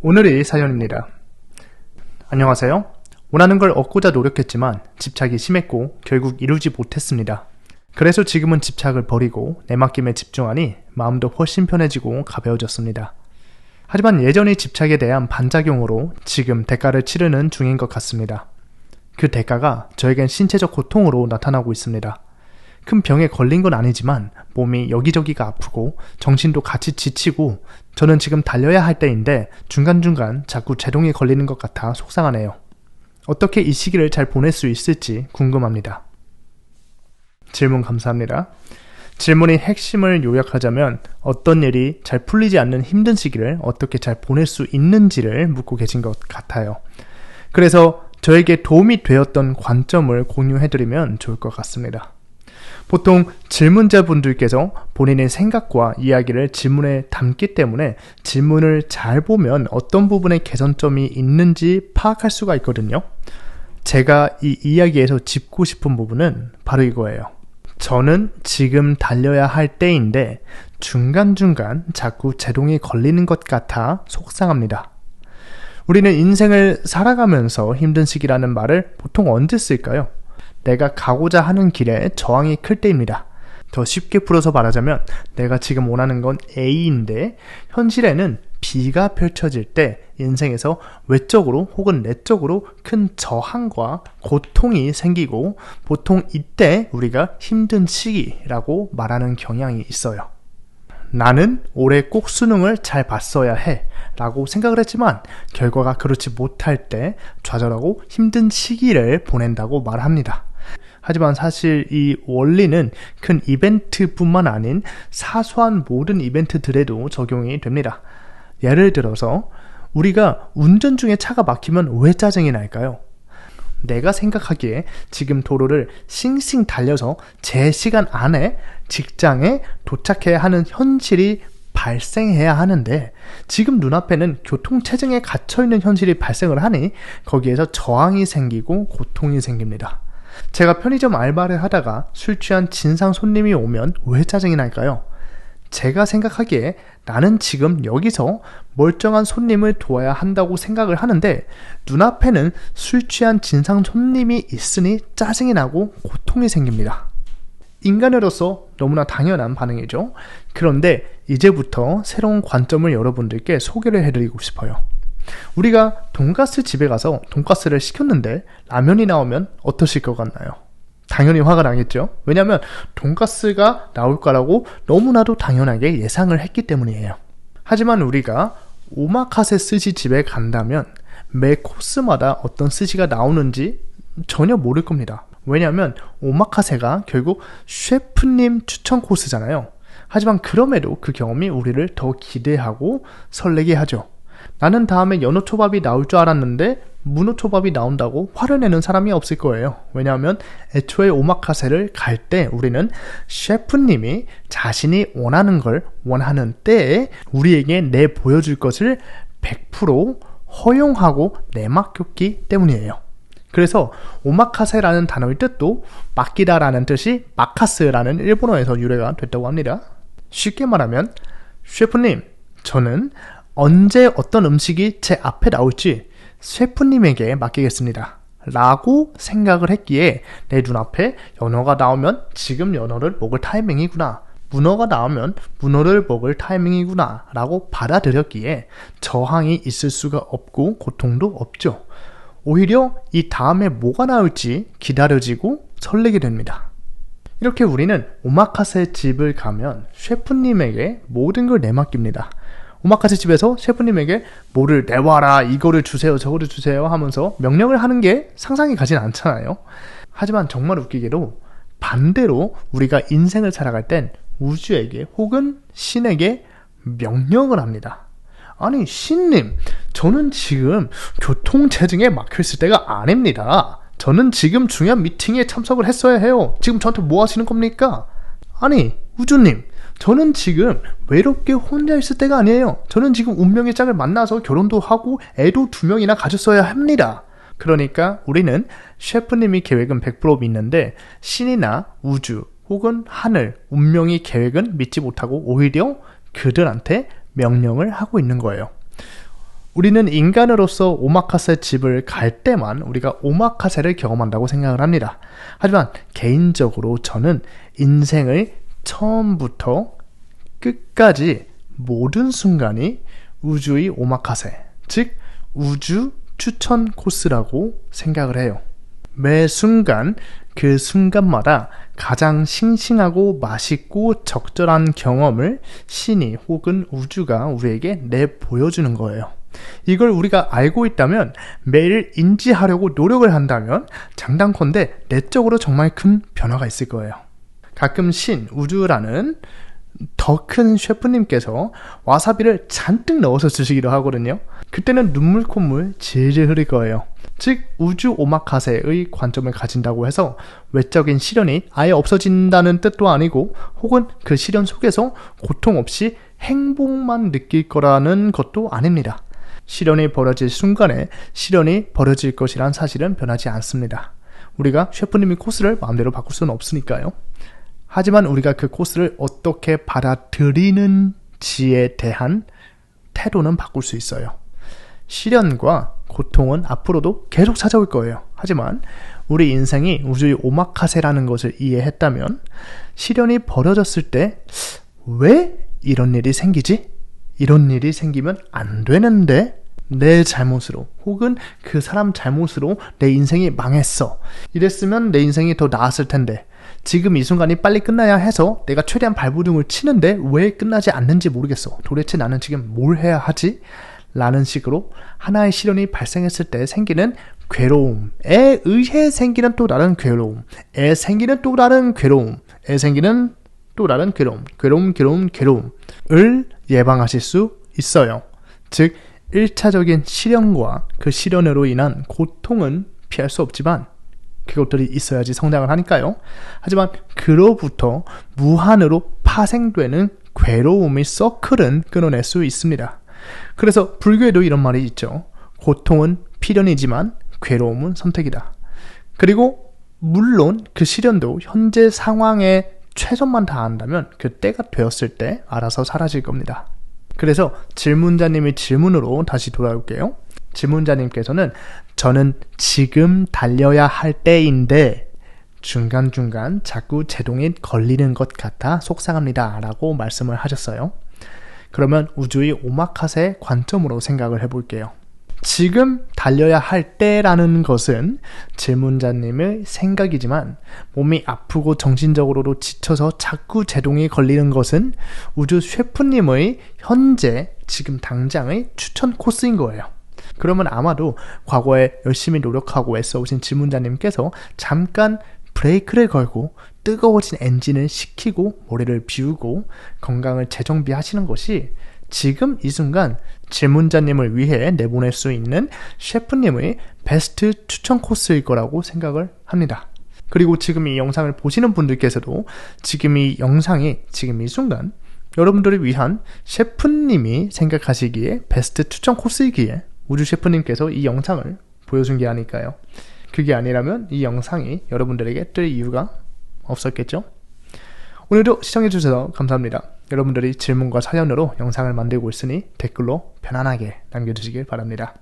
오늘의 사연입니다. 안녕하세요. 원하는 걸 얻고자 노력했지만 집착이 심했고 결국 이루지 못했습니다. 그래서 지금은 집착을 버리고 내 맡김에 집중하니 마음도 훨씬 편해지고 가벼워졌습니다. 하지만 예전의 집착에 대한 반작용으로 지금 대가를 치르는 중인 것 같습니다. 그 대가가 저에겐 신체적 고통으로 나타나고 있습니다. 큰 병에 걸린 건 아니지만 몸이 여기저기가 아프고 정신도 같이 지치고 저는 지금 달려야 할 때인데 중간중간 자꾸 제동이 걸리는 것 같아 속상하네요. 어떻게 이 시기를 잘 보낼 수 있을지 궁금합니다. 질문 감사합니다. 질문의 핵심을 요약하자면 어떤 일이 잘 풀리지 않는 힘든 시기를 어떻게 잘 보낼 수 있는지를 묻고 계신 것 같아요. 그래서 저에게 도움이 되었던 관점을 공유해드리면 좋을 것 같습니다. 보통 질문자분들께서 본인의 생각과 이야기를 질문에 담기 때문에 질문을 잘 보면 어떤 부분에 개선점이 있는지 파악할 수가 있거든요. 제가 이 이야기에서 짚고 싶은 부분은 바로 이거예요. 저는 지금 달려야 할 때인데 중간중간 자꾸 제동이 걸리는 것 같아 속상합니다. 우리는 인생을 살아가면서 힘든 시기라는 말을 보통 언제 쓸까요? 내가 가고자 하는 길에 저항이 클 때입니다. 더 쉽게 풀어서 말하자면 내가 지금 원하는 건 A인데 현실에는 B가 펼쳐질 때 인생에서 외적으로 혹은 내적으로 큰 저항과 고통이 생기고 보통 이때 우리가 힘든 시기라고 말하는 경향이 있어요. 나는 올해 꼭 수능을 잘 봤어야 해 라고 생각을 했지만 결과가 그렇지 못할 때 좌절하고 힘든 시기를 보낸다고 말합니다. 하지만 사실 이 원리는 큰 이벤트뿐만 아닌 사소한 모든 이벤트들에도 적용이 됩니다. 예를 들어서 우리가 운전 중에 차가 막히면 왜 짜증이 날까요? 내가 생각하기에 지금 도로를 싱싱 달려서 제 시간 안에 직장에 도착해야 하는 현실이 발생해야 하는데 지금 눈앞에는 교통체증에 갇혀있는 현실이 발생을 하니 거기에서 저항이 생기고 고통이 생깁니다. 제가 편의점 알바를 하다가 술 취한 진상 손님이 오면 왜 짜증이 날까요? 제가 생각하기에 나는 지금 여기서 멀쩡한 손님을 도와야 한다고 생각을 하는데 눈앞에는 술 취한 진상 손님이 있으니 짜증이 나고 고통이 생깁니다. 인간으로서 너무나 당연한 반응이죠. 그런데 이제부터 새로운 관점을 여러분들께 소개를 해드리고 싶어요. 우리가 돈가스 집에 가서 돈가스를 시켰는데 라면이 나오면 어떠실 것 같나요? 당연히 화가 나겠죠. 왜냐하면 돈가스가 나올 거라고 너무나도 당연하게 예상을 했기 때문이에요. 하지만 우리가 오마카세 스시 집에 간다면 매 코스마다 어떤 스시가 나오는지 전혀 모를 겁니다. 왜냐하면 오마카세가 결국 셰프님 추천 코스잖아요. 하지만 그럼에도 그 경험이 우리를 더 기대하고 설레게 하죠. 나는 다음에 연어초밥이 나올 줄 알았는데 문어초밥이 나온다고 화를 내는 사람이 없을 거예요. 왜냐하면 애초에 오마카세를 갈 때 우리는 셰프님이 자신이 원하는 걸 원하는 때에 우리에게 내보여줄 것을 100% 허용하고 내맡겼기 때문이에요. 그래서 오마카세라는 단어의 뜻도 맡기다라는 뜻이 마카스라는 일본어에서 유래가 됐다고 합니다. 쉽게 말하면 셰프님, 저는 언제 어떤 음식이 제 앞에 나올지 셰프님에게 맡기겠습니다 라고 생각을 했기에 내 눈앞에 연어가 나오면 지금 연어를 먹을 타이밍이구나, 문어가 나오면 문어를 먹을 타이밍이구나 라고 받아들였기에 저항이 있을 수가 없고 고통도 없죠. 오히려 이 다음에 뭐가 나올지 기다려지고 설레게 됩니다. 이렇게 우리는 오마카세 집을 가면 셰프님에게 모든 걸 내맡깁니다. 오마카세 집에서 셰프님에게 뭐를 내와라, 이거를 주세요, 저거를 주세요 하면서 명령을 하는 게 상상이 가진 않잖아요. 하지만 정말 웃기게도 반대로 우리가 인생을 살아갈 땐 우주에게 혹은 신에게 명령을 합니다. 아니 신님, 저는 지금 교통체증에 막혀있을 때가 아닙니다. 저는 지금 중요한 미팅에 참석을 했어야 해요. 지금 저한테 뭐 하시는 겁니까? 아니 우주님, 저는 지금 외롭게 혼자 있을 때가 아니에요. 저는 지금 운명의 짝을 만나서 결혼도 하고 애도 2명이나 가졌어야 합니다. 그러니까 우리는 셰프님이 계획은 100% 믿는데 신이나 우주 혹은 하늘, 운명의 계획은 믿지 못하고 오히려 그들한테 명령을 하고 있는 거예요. 우리는 인간으로서 오마카세 집을 갈 때만 우리가 오마카세를 경험한다고 생각을 합니다. 하지만 개인적으로 저는 인생의 처음부터 끝까지 모든 순간이 우주의 오마카세, 즉 우주 추천 코스라고 생각을 해요. 매 순간 그 순간마다 가장 싱싱하고 맛있고 적절한 경험을 신이 혹은 우주가 우리에게 내보여주는 거예요. 이걸 우리가 알고 있다면, 매일 인지하려고 노력을 한다면 장단컨대 내적으로 정말 큰 변화가 있을 거예요. 가끔 신, 우주라는 더 큰 셰프님께서 와사비를 잔뜩 넣어서 주시기도 하거든요. 그때는 눈물 콧물 질질 흐를 거예요. 즉 우주 오마카세의 관점을 가진다고 해서 외적인 시련이 아예 없어진다는 뜻도 아니고, 혹은 그 시련 속에서 고통 없이 행복만 느낄 거라는 것도 아닙니다. 시련이 벌어질 순간에 시련이 벌어질 것이란 사실은 변하지 않습니다. 우리가 셰프님의 코스를 마음대로 바꿀 수는 없으니까요. 하지만 우리가 그 코스를 어떻게 받아들이는지에 대한 태도는 바꿀 수 있어요. 시련과 고통은 앞으로도 계속 찾아올 거예요. 하지만 우리 인생이 우주의 오마카세라는 것을 이해했다면, 시련이 벌어졌을 때 왜 이런 일이 생기지? 이런 일이 생기면 안 되는데, 내 잘못으로 혹은 그 사람 잘못으로 내 인생이 망했어. 이랬으면 내 인생이 더 나았을 텐데, 지금 이 순간이 빨리 끝나야 해서 내가 최대한 발버둥을 치는데 왜 끝나지 않는지 모르겠어. 도대체 나는 지금 뭘 해야 하지? 라는 식으로 하나의 시련이 발생했을 때 생기는 괴로움에 의해 생기는 또 다른 괴로움에 생기는 또 다른 괴로움에 생기는 또 다른 괴로움을 예방하실 수 있어요. 즉 1차적인 시련과 그 시련으로 인한 고통은 피할 수 없지만 그것들이 있어야지 성장을 하니까요. 하지만 그로부터 무한으로 파생되는 괴로움의 서클은 끊어낼 수 있습니다. 그래서 불교에도 이런 말이 있죠. 고통은 필연이지만 괴로움은 선택이다. 그리고 물론 그 시련도 현재 상황에 최선만 다한다면 그 때가 되었을 때 알아서 사라질 겁니다. 그래서 질문자님의 질문으로 다시 돌아올게요. 질문자님께서는 저는 지금 달려야 할 때인데 중간중간 자꾸 제동이 걸리는 것 같아 속상합니다 라고 말씀을 하셨어요. 그러면 우주의 오마카세 관점으로 생각을 해볼게요. 지금 달려야 할 때라는 것은 질문자님의 생각이지만, 몸이 아프고 정신적으로도 지쳐서 자꾸 제동이 걸리는 것은 우주 셰프님의 현재 지금 당장의 추천 코스인 거예요. 그러면 아마도 과거에 열심히 노력하고 애써오신 질문자님께서 잠깐 브레이크를 걸고 뜨거워진 엔진을 식히고 머리를 비우고 건강을 재정비하시는 것이 지금 이 순간 질문자님을 위해 내보낼 수 있는 셰프님의 베스트 추천 코스일 거라고 생각을 합니다. 그리고 지금 이 영상을 보시는 분들께서도 지금 이 영상이 지금 이 순간 여러분들을 위한 셰프님이 생각하시기에 베스트 추천 코스이기에 우주 셰프님께서 이 영상을 보여준 게 아닐까요? 그게 아니라면 이 영상이 여러분들에게 뜰 이유가 없었겠죠? 오늘도 시청해주셔서 감사합니다. 여러분들이 질문과 사연으로 영상을 만들고 있으니 댓글로 편안하게 남겨주시길 바랍니다.